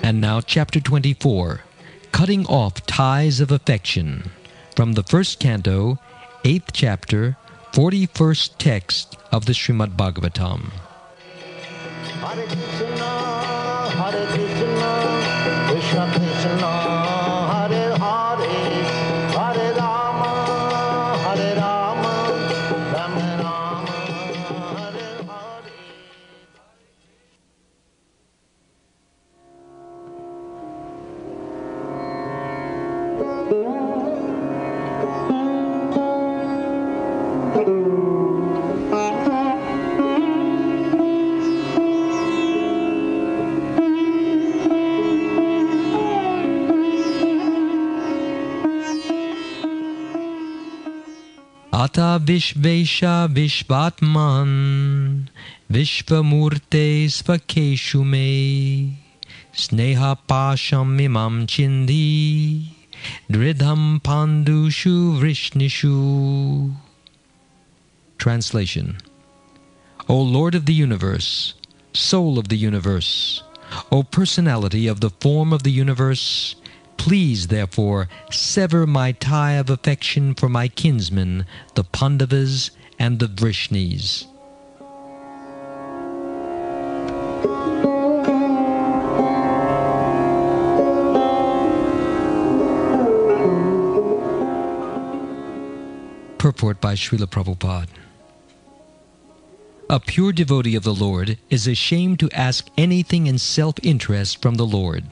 And now chapter 24, Cutting Off Ties of Affection, from the first canto, 8th chapter, 41st text of the Srimad Bhagavatam. Hare Krishna, Krishna Krishna, Hare Hare, Hare Rama, Rama Rama, Hare Hare. Ata Vishvesha Vishvatman Vishvamurte Svakeshu me Sneha Pasham Imam Chindi Dridham Pandushu Vrishnishu. Translation. O Lord of the universe, Soul of the universe, O Personality of the form of the universe, please, therefore, sever my tie of affection for my kinsmen, the Pandavas and the Vrishnis. Purport by Srila Prabhupada. A pure devotee of the Lord is ashamed to ask anything in self-interest from the Lord.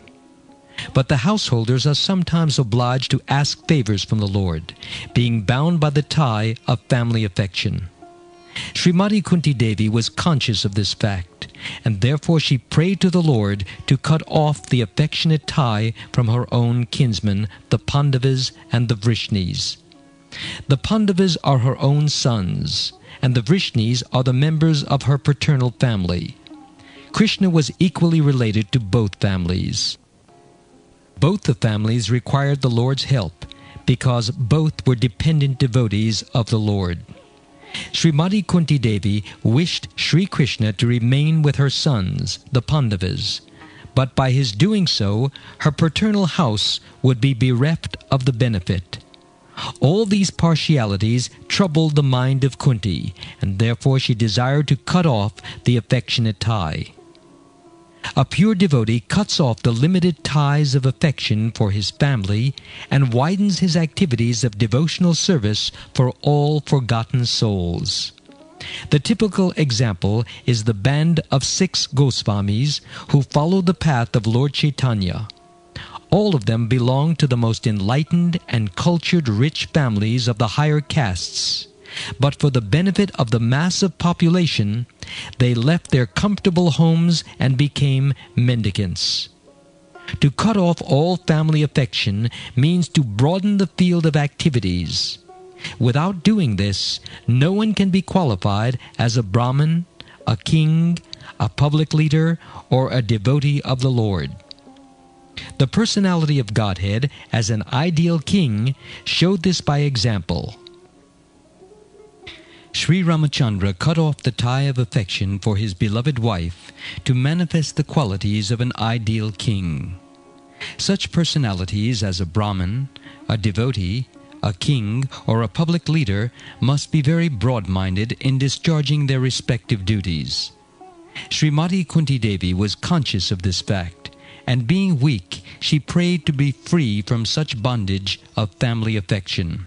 But the householders are sometimes obliged to ask favors from the Lord, being bound by the tie of family affection. Srimati Kunti Devi was conscious of this fact, and therefore she prayed to the Lord to cut off the affectionate tie from her own kinsmen, the Pandavas and the Vrishnis. The Pandavas are her own sons, and the Vrishnis are the members of her paternal family. Krishna was equally related to both families. Both the families required the Lord's help, because both were dependent devotees of the Lord. Srimati Kunti Devi wished Sri Krishna to remain with her sons, the Pandavas, but by his doing so, her paternal house would be bereft of the benefit. All these partialities troubled the mind of Kunti, and therefore she desired to cut off the affectionate tie. A pure devotee cuts off the limited ties of affection for his family and widens his activities of devotional service for all forgotten souls. The typical example is the band of 6 Goswamis who followed the path of Lord Chaitanya. All of them belonged to the most enlightened and cultured rich families of the higher castes. But for the benefit of the massive population, they left their comfortable homes and became mendicants. To cut off all family affection means to broaden the field of activities. Without doing this, no one can be qualified as a Brahmin, a king, a public leader, or a devotee of the Lord. The personality of Godhead as an ideal king showed this by example. Sri Ramachandra cut off the tie of affection for his beloved wife to manifest the qualities of an ideal king. Such personalities as a Brahmin, a devotee, a king, or a public leader must be very broad-minded in discharging their respective duties. Srimati Kunti Devi was conscious of this fact, and being weak, she prayed to be free from such bondage of family affection.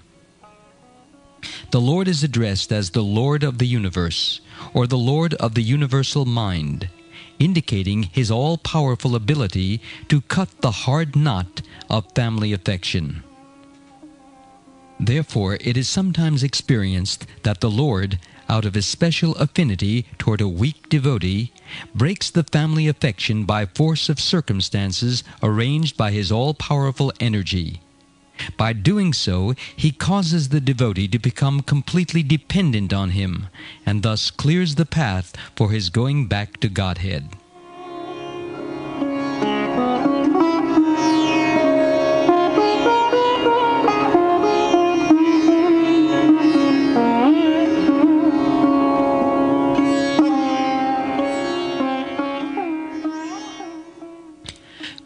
The Lord is addressed as the Lord of the universe, or the Lord of the universal mind, indicating his all-powerful ability to cut the hard knot of family affection. Therefore, it is sometimes experienced that the Lord, out of his special affinity toward a weak devotee, breaks the family affection by force of circumstances arranged by his all-powerful energy. By doing so, he causes the devotee to become completely dependent on him, and thus clears the path for his going back to Godhead.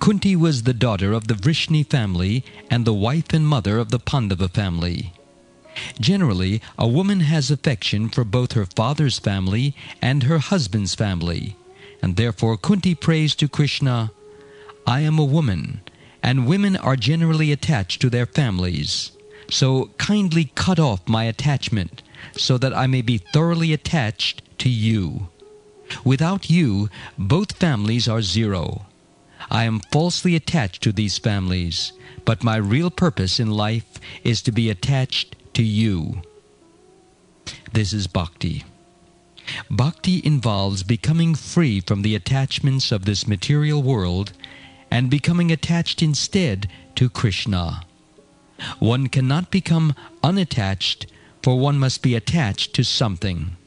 Kunti was the daughter of the Vrishni family and the wife and mother of the Pandava family. Generally, a woman has affection for both her father's family and her husband's family, and therefore Kunti prays to Krishna, "I am a woman, and women are generally attached to their families. So kindly cut off my attachment, so that I may be thoroughly attached to you. Without you, both families are zero. I am falsely attached to these families, but my real purpose in life is to be attached to you." This is bhakti. Bhakti involves becoming free from the attachments of this material world and becoming attached instead to Krishna. One cannot become unattached, for one must be attached to something.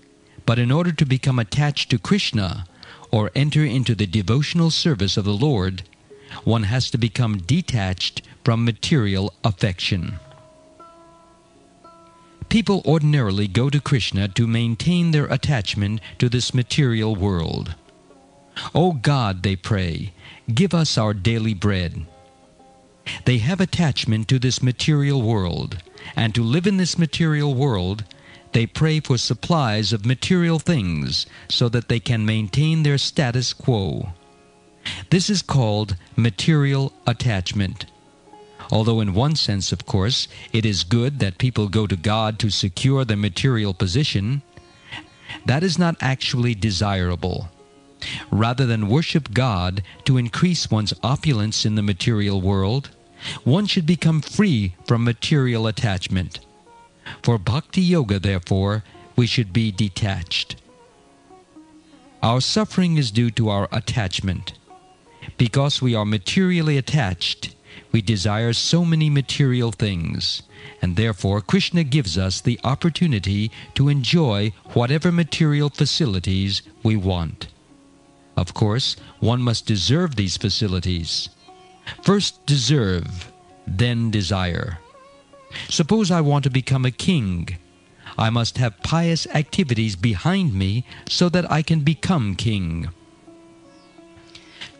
But in order to become attached to Krishna, or enter into the devotional service of the Lord, one has to become detached from material affection. People ordinarily go to Krishna to maintain their attachment to this material world. "O God," they pray, "give us our daily bread." They have attachment to this material world, and to live in this material world, they pray for supplies of material things so that they can maintain their status quo. This is called material attachment. Although in one sense, of course, it is good that people go to God to secure their material position, that is not actually desirable. Rather than worship God to increase one's opulence in the material world, one should become free from material attachment. For bhakti yoga, therefore, we should be detached. Our suffering is due to our attachment. Because we are materially attached, we desire so many material things, and therefore Krishna gives us the opportunity to enjoy whatever material facilities we want. Of course, one must deserve these facilities. First deserve, then desire. Suppose I want to become a king. I must have pious activities behind me so that I can become king.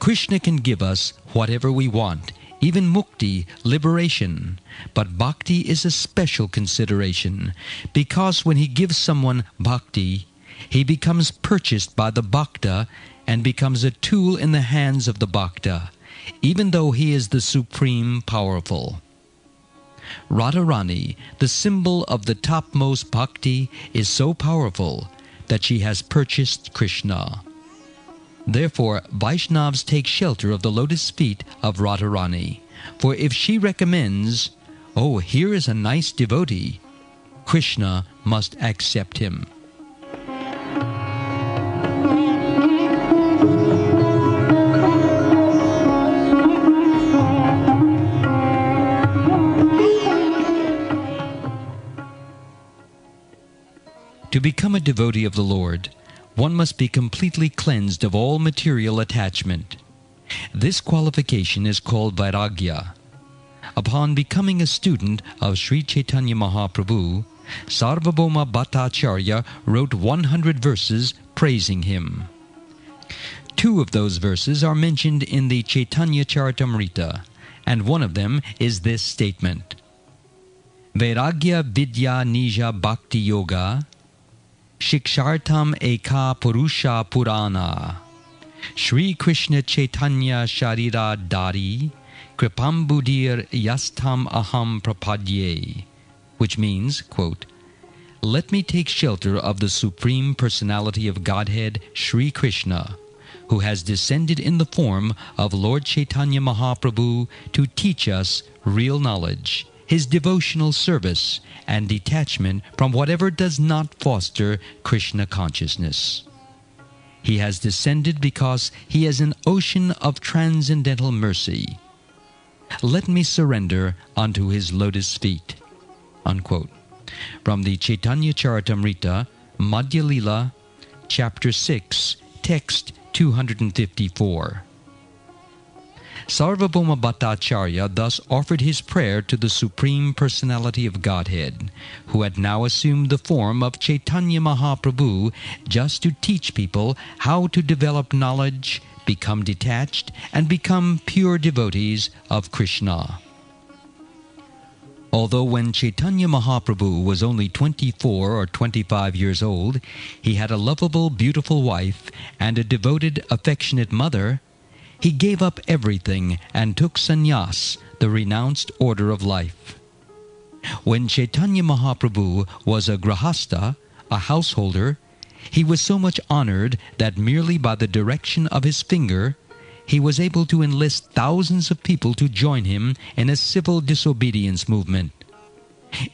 Krishna can give us whatever we want, even mukti, liberation. But bhakti is a special consideration, because when he gives someone bhakti, he becomes purchased by the bhakta and becomes a tool in the hands of the bhakta, even though he is the supreme powerful. Radharani, the symbol of the topmost bhakti, is so powerful that she has purchased Krishna. Therefore, Vaishnavas take shelter of the lotus feet of Radharani, for if she recommends, "Oh, here is a nice devotee," Krishna must accept him. To become a devotee of the Lord, one must be completely cleansed of all material attachment. This qualification is called Vairagya. Upon becoming a student of Sri Chaitanya Mahaprabhu, Sarvabhauma Bhattacharya wrote 100 verses praising him. 2 of those verses are mentioned in the Chaitanya Charitamrita, and one of them is this statement: Vairagya Vidya Nija Bhakti Yoga Shikshartam Eka Purusha Purana Shri Krishna Chaitanya Sharira Dari Kripambudir Yastam Aham Prapadye, which means, quote, "Let me take shelter of the Supreme Personality of Godhead, Shri Krishna, who has descended in the form of Lord Chaitanya Mahaprabhu to teach us real knowledge, his devotional service, and detachment from whatever does not foster Krishna consciousness. He has descended because he is an ocean of transcendental mercy. Let me surrender unto his lotus feet." Unquote. From the Chaitanya Charitamrita, Madhya Lila, Chapter 6, Text 254. Sarvabhauma Bhattacharya thus offered his prayer to the Supreme Personality of Godhead, who had now assumed the form of Chaitanya Mahaprabhu just to teach people how to develop knowledge, become detached, and become pure devotees of Krishna. Although when Chaitanya Mahaprabhu was only 24 or 25 years old, he had a lovable, beautiful wife and a devoted, affectionate mother, he gave up everything and took sannyas, the renounced order of life. When Chaitanya Mahaprabhu was a grahastha, a householder, he was so much honored that merely by the direction of his finger, he was able to enlist thousands of people to join him in a civil disobedience movement.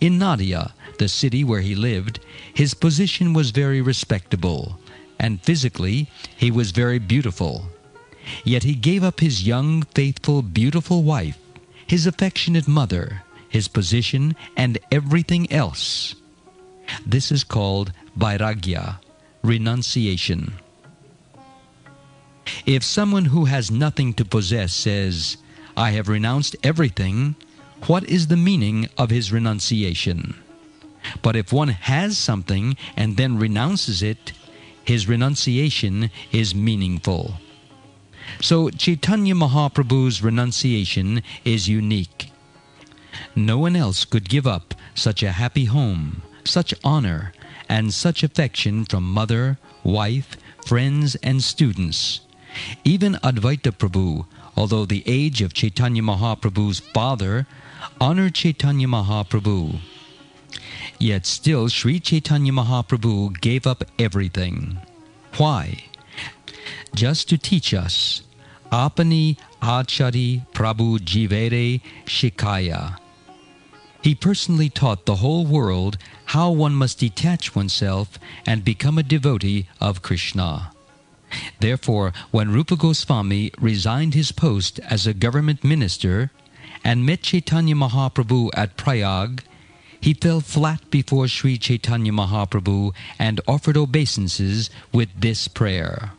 In Nadia, the city where he lived, his position was very respectable, and physically he was very beautiful. Yet he gave up his young, faithful, beautiful wife, his affectionate mother, his position, and everything else. This is called vairagya, renunciation. If someone who has nothing to possess says, "I have renounced everything," what is the meaning of his renunciation? But if one has something and then renounces it, his renunciation is meaningful. So Chaitanya Mahaprabhu's renunciation is unique. No one else could give up such a happy home, such honor, and such affection from mother, wife, friends, and students. Even Advaita Prabhu, although the age of Chaitanya Mahaprabhu's father, honored Chaitanya Mahaprabhu. Yet still Sri Chaitanya Mahaprabhu gave up everything. Why? Just to teach us, Apani Achari Prabhu Jivere Shikaya. He personally taught the whole world how one must detach oneself and become a devotee of Krishna. Therefore, when Rupa Goswami resigned his post as a government minister and met Chaitanya Mahaprabhu at Prayag, he fell flat before Sri Chaitanya Mahaprabhu and offered obeisances with this prayer.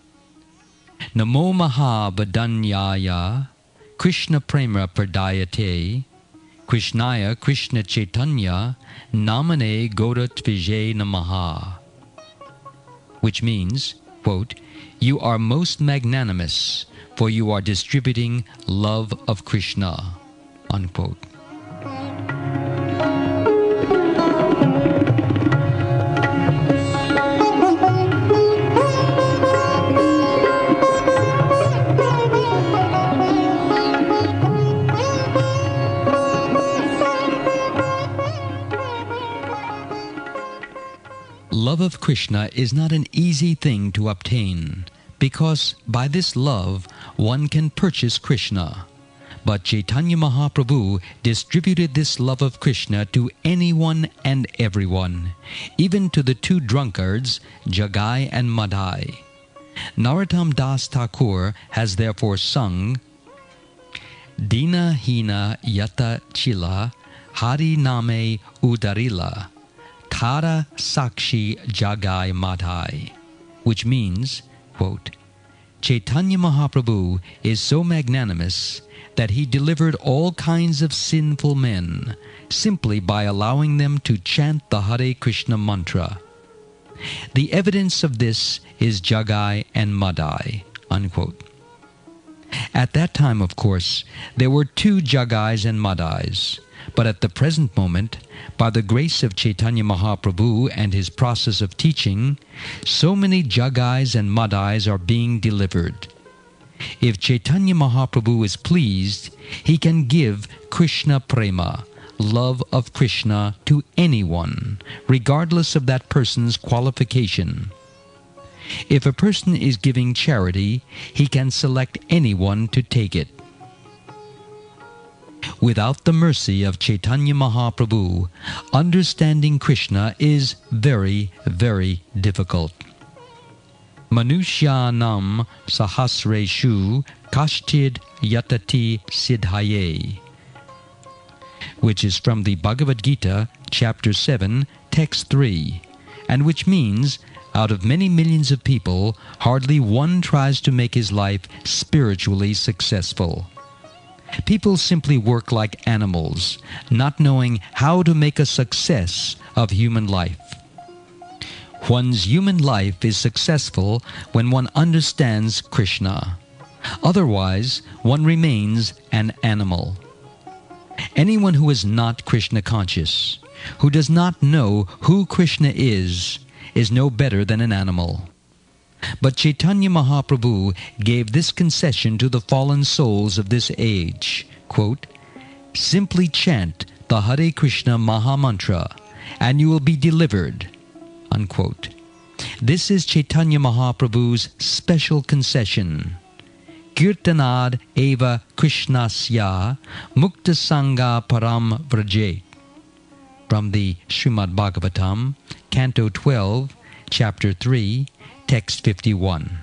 Namo Mahabhadanyaya Krishna Prema Pradayate Krishnaya Krishna Chaitanya Namane Goda Tvije Namaha. Which means, quote, "You are most magnanimous, for you are distributing love of Krishna," unquote. Love of Krishna is not an easy thing to obtain, because by this love one can purchase Krishna. But Chaitanya Mahaprabhu distributed this love of Krishna to anyone and everyone, even to the two drunkards, Jagai and Madai. Narottam Das Thakur has therefore sung, Dina Hina Yata Chila Hari Name Udarila Tara Sakshi Jagai Madhai, which means, quote, Chaitanya Mahaprabhu is so magnanimous that he delivered all kinds of sinful men simply by allowing them to chant the Hare Krishna mantra. The evidence of this is Jagai and Madai, unquote. At that time, of course, there were two Jagais and Madais. But at the present moment, by the grace of Chaitanya Mahaprabhu and his process of teaching, so many Jagais and Madais are being delivered. If Chaitanya Mahaprabhu is pleased, he can give Krishna Prema, love of Krishna, to anyone, regardless of that person's qualification. If a person is giving charity, he can select anyone to take it. Without the mercy of Chaitanya Mahaprabhu, understanding Krishna is very, very difficult. Manushyanam sahasreshu kashtid yatati siddhaye, which is from the Bhagavad Gita, chapter 7, text 3, and which means, out of many millions of people, hardly one tries to make his life spiritually successful. People simply work like animals, not knowing how to make a success of human life. One's human life is successful when one understands Krishna. Otherwise, one remains an animal. Anyone who is not Krishna conscious, who does not know who Krishna is no better than an animal. But Chaitanya Mahaprabhu gave this concession to the fallen souls of this age, quote, "Simply chant the Hare Krishna Maha Mantra, and you will be delivered," unquote. This is Chaitanya Mahaprabhu's special concession. Kirtanad eva Krishnasya mukta sangha param vrajet. From the Srimad Bhagavatam, Canto 12, Chapter 3, Text 51.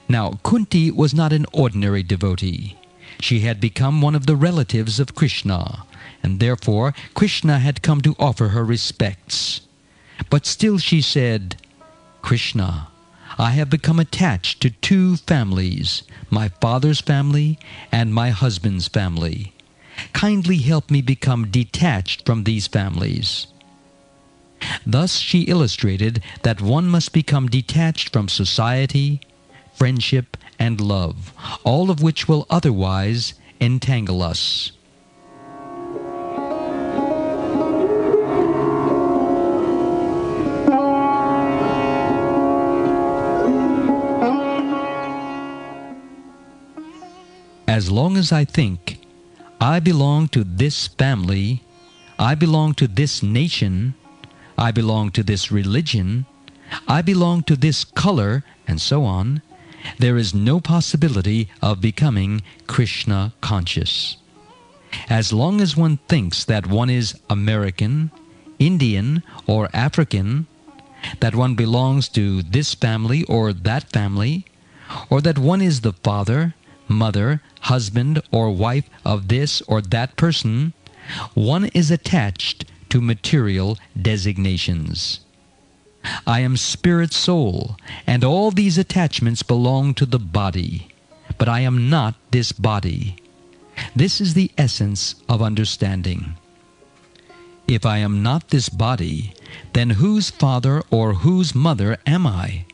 Now, Kunti was not an ordinary devotee. She had become one of the relatives of Krishna, and therefore Krishna had come to offer her respects. But still she said, "Krishna, I have become attached to two families, my father's family and my husband's family. Kindly help me become detached from these families." Thus she illustrated that one must become detached from society, friendship, and love, all of which will otherwise entangle us. As long as I think, I belong to this family, I belong to this nation, I belong to this religion, I belong to this color, and so on, there is no possibility of becoming Krishna conscious. As long as one thinks that one is American, Indian, or African, that one belongs to this family or that family, or that one is the father, mother, husband, or wife of this or that person, one is attached to material designations. I am spirit soul, and all these attachments belong to the body, but I am not this body. This is the essence of understanding. If I am not this body, then whose father or whose mother am I?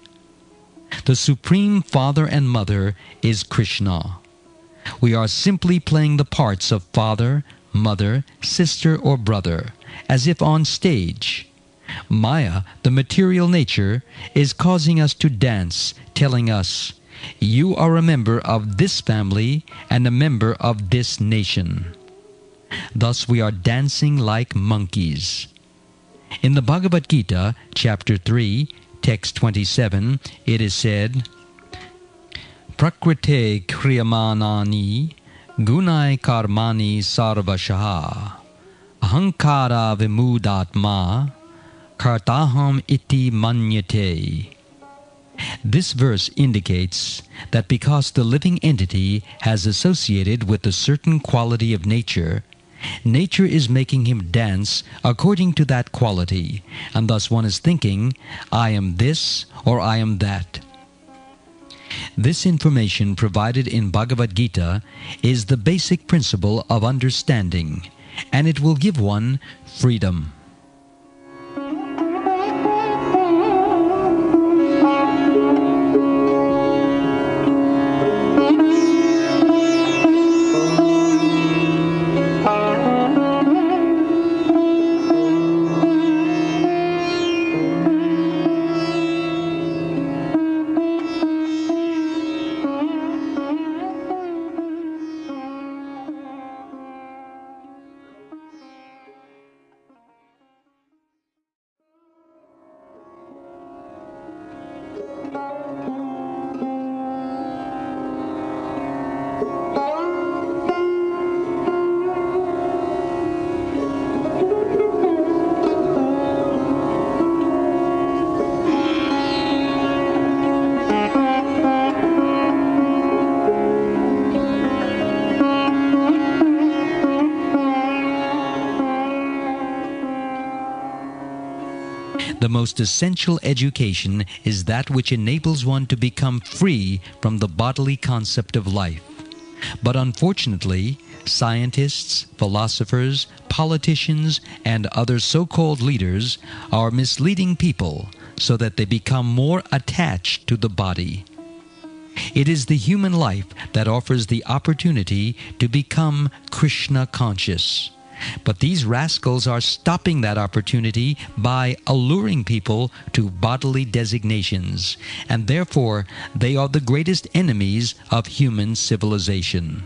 The Supreme Father and Mother is Krishna. We are simply playing the parts of father, mother, sister, or brother, as if on stage. Maya, the material nature, is causing us to dance, telling us, "You are a member of this family and a member of this nation." Thus we are dancing like monkeys. In the Bhagavad Gita, Chapter 3, Text 27, it is said, "Prakrite kriyamanani gunai karmani sarvashaha ahankara vimudatma kartaham iti manyate." This verse indicates that because the living entity has associated with a certain quality of nature, nature is making him dance according to that quality, and thus one is thinking, "I am this or I am that." This information provided in Bhagavad Gita is the basic principle of understanding, and it will give one freedom. The most essential education is that which enables one to become free from the bodily concept of life. But unfortunately, scientists, philosophers, politicians, and other so-called leaders are misleading people so that they become more attached to the body. It is the human life that offers the opportunity to become Krishna conscious. But these rascals are stopping that opportunity by alluring people to bodily designations, and therefore they are the greatest enemies of human civilization.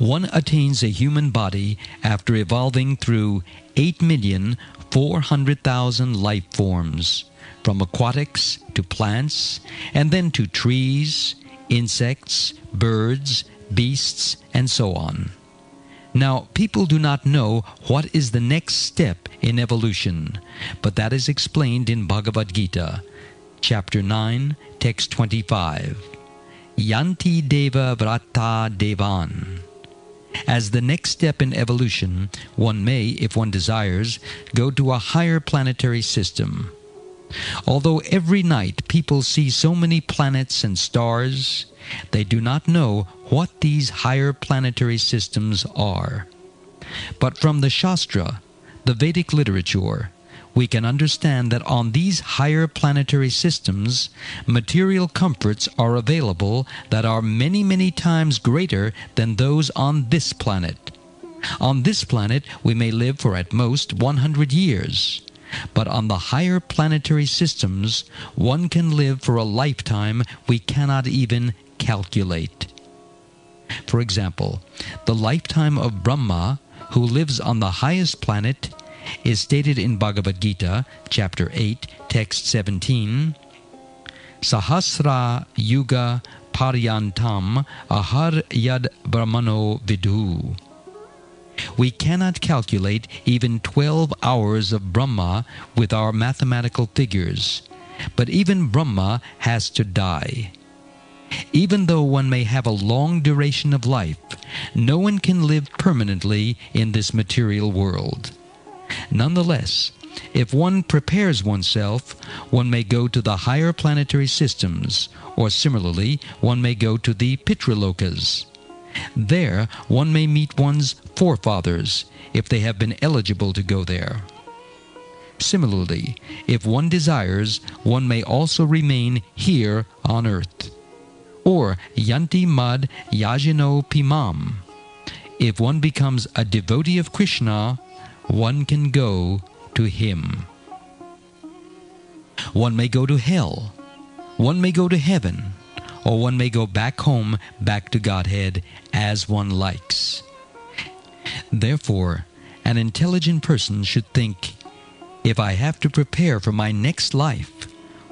One attains a human body after evolving through 8,400,000 life forms, from aquatics to plants, and then to trees, insects, birds, beasts, and so on. Now, people do not know what is the next step in evolution, but that is explained in Bhagavad Gita, chapter 9, text 25. Yanti Deva Vrata Devan. As the next step in evolution, one may, if one desires, go to a higher planetary system. Although every night people see so many planets and stars, they do not know what these higher planetary systems are. But from the Shastra, the Vedic literature, we can understand that on these higher planetary systems, material comforts are available that are many, many times greater than those on this planet. On this planet, we may live for at most 100 years. But on the higher planetary systems, one can live for a lifetime we cannot even calculate. For example, the lifetime of Brahma, who lives on the highest planet, is stated in Bhagavad Gita, chapter 8, text 17, Sahasra Yuga Paryantam Ahar Yad Brahmano Vidhu. We cannot calculate even 12 hours of Brahma with our mathematical figures, but even Brahma has to die. Even though one may have a long duration of life, no one can live permanently in this material world. Nonetheless, if one prepares oneself, one may go to the higher planetary systems, or similarly, one may go to the Pitralokas. There, one may meet one's forefathers, if they have been eligible to go there. Similarly, if one desires, one may also remain here on earth. Or Yanti Mad Yajino Pimam. If one becomes a devotee of Krishna, one can go to him. One may go to hell, one may go to heaven, or one may go back home, back to Godhead, as one likes. Therefore, an intelligent person should think, if I have to prepare for my next life,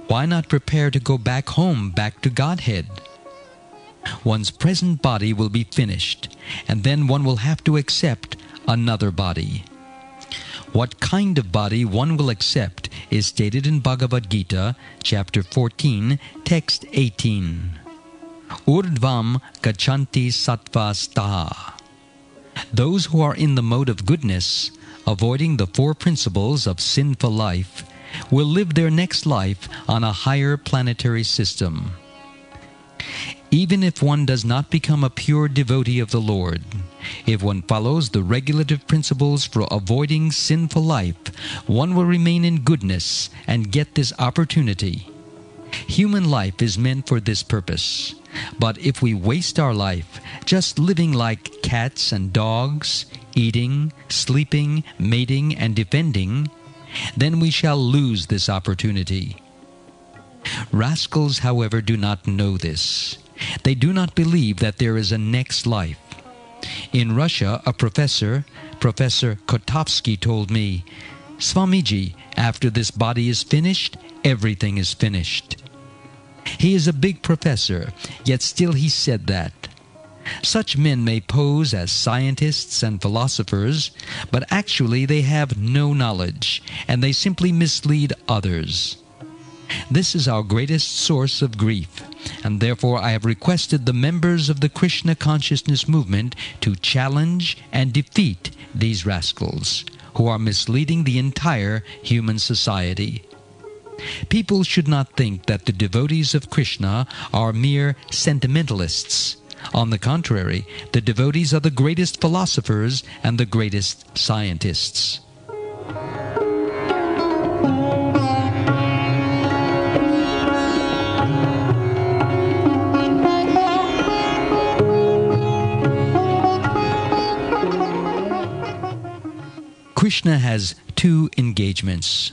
why not prepare to go back home, back to Godhead? One's present body will be finished, and then one will have to accept another body. What kind of body one will accept is stated in Bhagavad Gita, chapter 14, text 18. Urdvam gachanti sattva staha. Those who are in the mode of goodness, avoiding the four principles of sinful life, will live their next life on a higher planetary system. Even if one does not become a pure devotee of the Lord, if one follows the regulative principles for avoiding sinful life, one will remain in goodness and get this opportunity. Human life is meant for this purpose. But if we waste our life just living like cats and dogs, eating, sleeping, mating, and defending, then we shall lose this opportunity. Rascals, however, do not know this. They do not believe that there is a next life. In Russia, a professor, Professor Kotovsky, told me, Swamiji, after this body is finished, everything is finished. He is a big professor, yet still he said that. Such men may pose as scientists and philosophers, but actually they have no knowledge, and they simply mislead others. This is our greatest source of grief, and therefore I have requested the members of the Krishna Consciousness Movement to challenge and defeat these rascals, who are misleading the entire human society. People should not think that the devotees of Krishna are mere sentimentalists. On the contrary, the devotees are the greatest philosophers and the greatest scientists. Krishna has two engagements.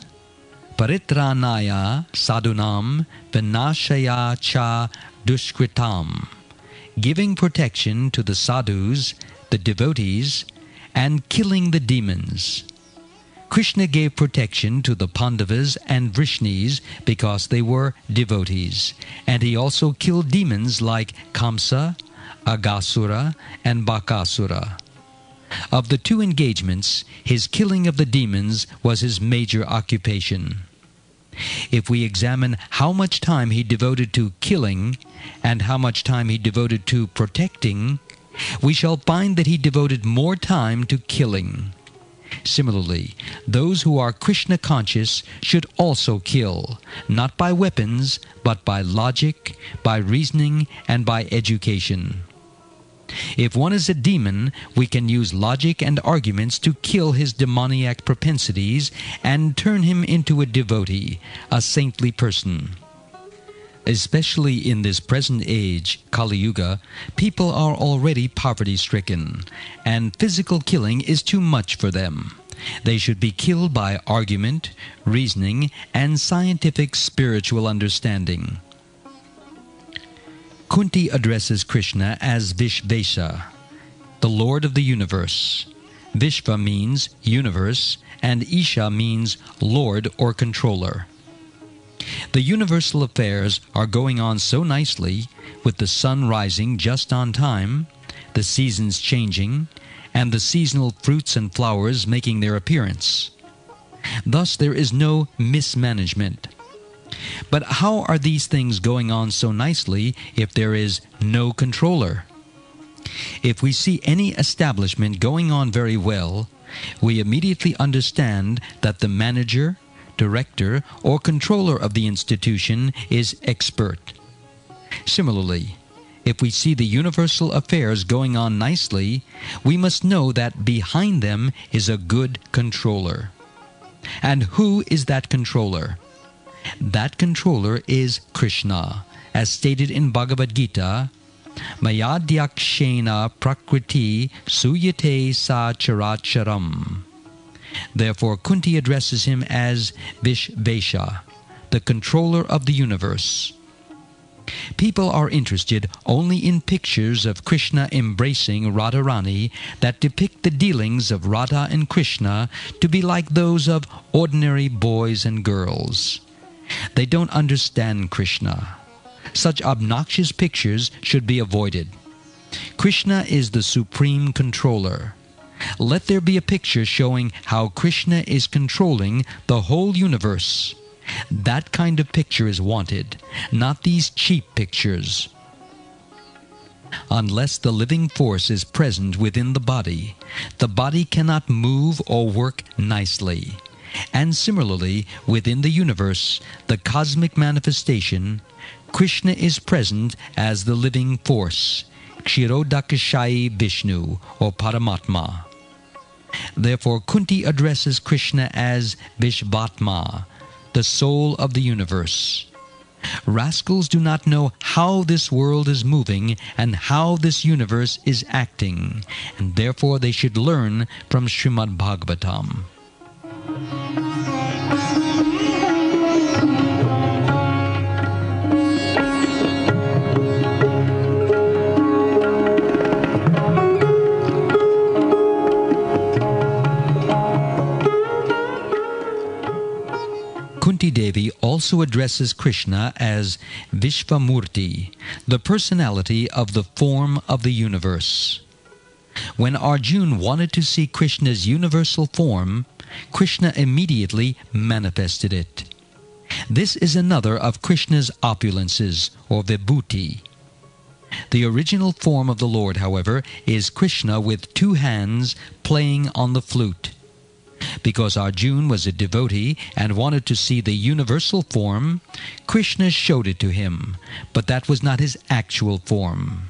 Paritranaya sadhunam vinashaya cha dushkritam. Giving protection to the sadhus, the devotees, and killing the demons. Krishna gave protection to the Pandavas and Vrishnis because they were devotees, and he also killed demons like Kamsa, Agasura, and Bakasura. Of the two engagements, his killing of the demons was his major occupation. If we examine how much time he devoted to killing and how much time he devoted to protecting, we shall find that he devoted more time to killing. Similarly, those who are Krishna conscious should also kill, not by weapons, but by logic, by reasoning, and by education. If one is a demon, we can use logic and arguments to kill his demoniac propensities and turn him into a devotee, a saintly person. Especially in this present age, Kali Yuga, people are already poverty-stricken, and physical killing is too much for them. They should be killed by argument, reasoning, and scientific spiritual understanding. Kunti addresses Krishna as Vishvesha, the Lord of the universe. Vishva means universe, and Isha means Lord or controller. The universal affairs are going on so nicely, with the sun rising just on time, the seasons changing, and the seasonal fruits and flowers making their appearance. Thus there is no mismanagement. But how are these things going on so nicely if there is no controller? If we see any establishment going on very well, we immediately understand that the manager, director, or controller of the institution is expert. Similarly, if we see the universal affairs going on nicely, we must know that behind them is a good controller. And who is that controller? That controller is Krishna, as stated in Bhagavad Gita, Mayadhyakshena prakriti suyate sa characharam. Therefore Kunti addresses him as Vishvesha, the controller of the universe. People are interested only in pictures of Krishna embracing Radharani that depict the dealings of Radha and Krishna to be like those of ordinary boys and girls. They don't understand Krishna. Such obnoxious pictures should be avoided. Krishna is the supreme controller. Let there be a picture showing how Krishna is controlling the whole universe. That kind of picture is wanted, not these cheap pictures. Unless the living force is present within the body cannot move or work nicely. And similarly, within the universe, the cosmic manifestation, Krishna is present as the living force, Kshirodakashayi Vishnu, or Paramatma. Therefore, Kunti addresses Krishna as Vishvatma, the soul of the universe. Rascals do not know how this world is moving and how this universe is acting, and therefore they should learn from Srimad Bhagavatam. Kunti Devi also addresses Krishna as Vishvamurti, the personality of the form of the universe. When Arjuna wanted to see Krishna's universal form, Krishna immediately manifested it. This is another of Krishna's opulences, or Vibhuti. The original form of the Lord, however, is Krishna with two hands playing on the flute. Because Arjuna was a devotee and wanted to see the universal form, Krishna showed it to him, but that was not his actual form.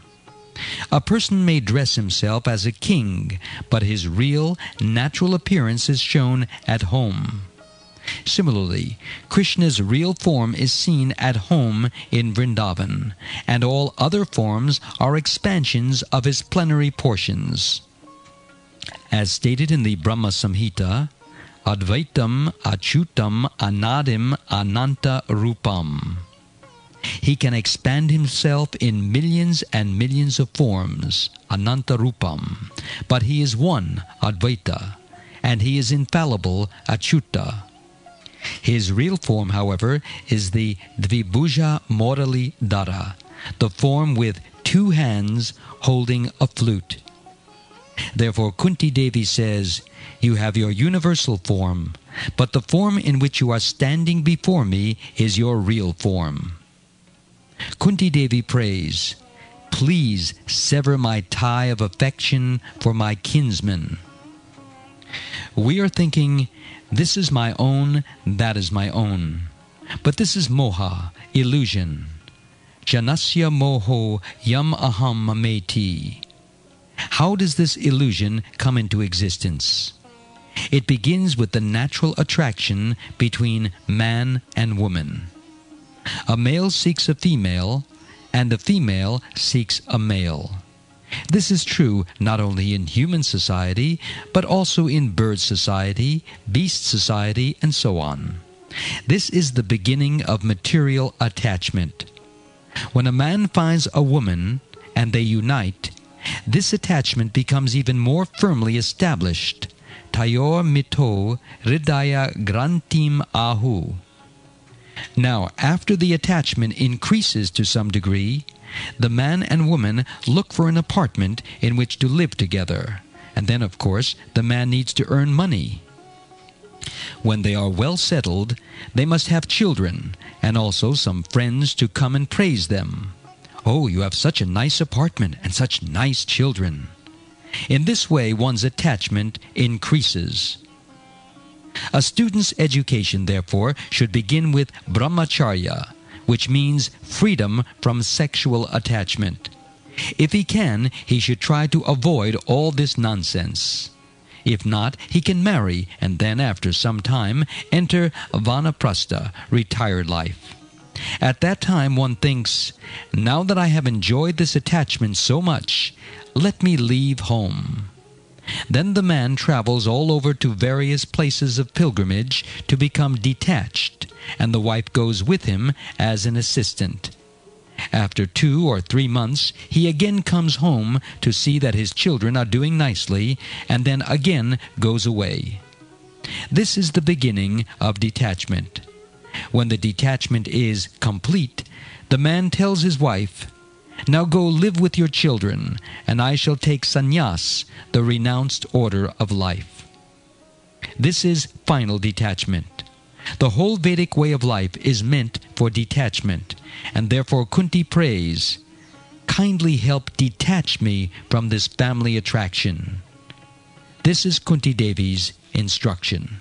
A person may dress himself as a king, but his real, natural appearance is shown at home. Similarly, Krishna's real form is seen at home in Vrindavan, and all other forms are expansions of his plenary portions. As stated in the Brahma Samhita, Advaitam Achyutam Anadim Ananta Rupam. He can expand himself in millions and millions of forms, Ananta Rupam, but he is one, Advaita, and he is infallible, Achyuta. His real form, however, is the Dvibhuja Murali Dhara, the form with two hands holding a flute. Therefore Kunti Devi says, "You have your universal form, but the form in which you are standing before me is your real form." Kunti Devi prays, "Please sever my tie of affection for my kinsman." We are thinking, this is my own, that is my own. But this is moha, illusion. Janasya moho yam aham mameti. How does this illusion come into existence? It begins with the natural attraction between man and woman. A male seeks a female, and a female seeks a male. This is true not only in human society, but also in bird society, beast society, and so on. This is the beginning of material attachment. When a man finds a woman and they unite, this attachment becomes even more firmly established. Tayor mito hridaya grantim ahu. Now, after the attachment increases to some degree, the man and woman look for an apartment in which to live together, and then, of course, the man needs to earn money. When they are well settled, they must have children, and also some friends to come and praise them. "Oh, you have such a nice apartment and such nice children." In this way, one's attachment increases. A student's education, therefore, should begin with brahmacharya, which means freedom from sexual attachment. If he can, he should try to avoid all this nonsense. If not, he can marry and then, after some time, enter vanaprastha, retired life. At that time one thinks, "Now that I have enjoyed this attachment so much, let me leave home." Then the man travels all over to various places of pilgrimage to become detached, and the wife goes with him as an assistant. After 2 or 3 months, he again comes home to see that his children are doing nicely, and then again goes away. This is the beginning of detachment. When the detachment is complete, the man tells his wife, "Now go live with your children, and I shall take sannyas, the renounced order of life." This is final detachment. The whole Vedic way of life is meant for detachment, and therefore Kunti prays, "Kindly help detach me from this family attraction." This is Kunti Devi's instruction.